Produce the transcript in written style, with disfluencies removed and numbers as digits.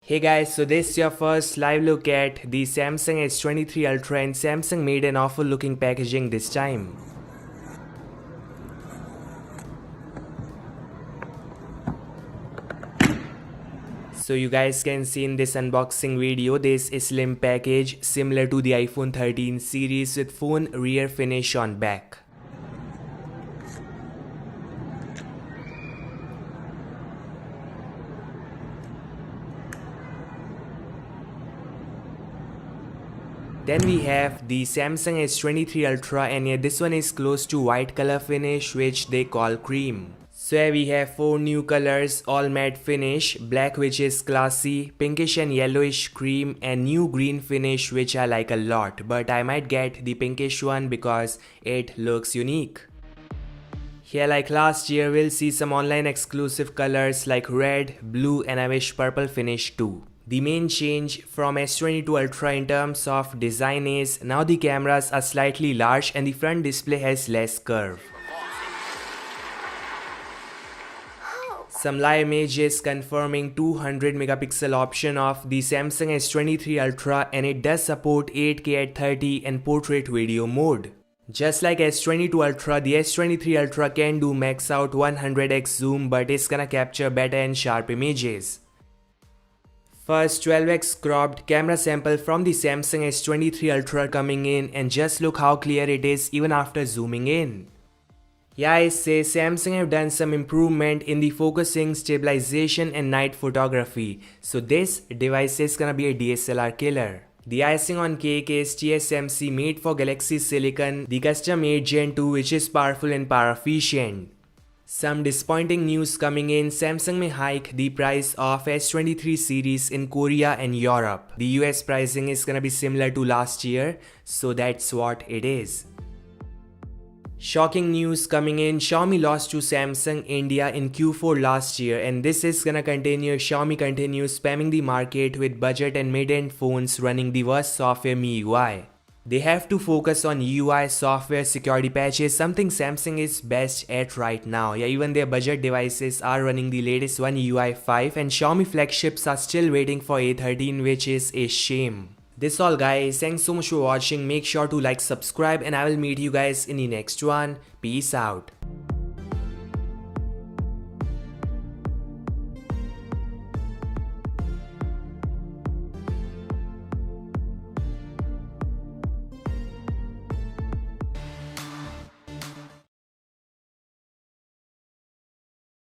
Hey guys, so this is your first live look at the Samsung S23 Ultra, and Samsung made an awful looking packaging this time. So you guys can see in this unboxing video, this is slim package similar to the iPhone 13 series with phone rear finish on back. Then we have the Samsung S23 Ultra, and yeah, this one is close to white color finish which they call cream. So here we have 4 new colors, all matte finish, black which is classy, pinkish and yellowish cream, and new green finish which I like a lot, but I might get the pinkish one because it looks unique. Here, like last year, we'll see some online exclusive colors like red, blue, and I wish purple finish too. The main change from S22 Ultra in terms of design is now the cameras are slightly large and the front display has less curve. Some live images confirming 200 megapixel option of the Samsung S23 Ultra, and it does support 8K at 30 and portrait video mode. Just like S22 Ultra, the S23 Ultra can do max out 100x zoom, but it's gonna capture better and sharp images. First 12x cropped camera sample from the Samsung S23 Ultra coming in, and just look how clear it is even after zooming in. Yeah, I say Samsung have done some improvement in the focusing, stabilization and night photography, so this device is gonna be a DSLR killer. The icing on cake is TSMC made for Galaxy Silicon, the custom 8 Gen 2 which is powerful and power efficient. Some disappointing news coming in, Samsung may hike the price of S23 series in Korea and Europe. The US pricing is gonna be similar to last year, so that's what it is. Shocking news coming in, Xiaomi lost to Samsung India in Q4 last year, and this is gonna continue. Xiaomi continues spamming the market with budget and mid-end phones running the worst software MIUI. They have to focus on UI, software, security patches, something Samsung is best at right now. Yeah, even their budget devices are running the latest One UI 5, and Xiaomi flagships are still waiting for A13, which is a shame. This all guys, thanks so much for watching. Make sure to like, subscribe, and I will meet you guys in the next one. Peace out.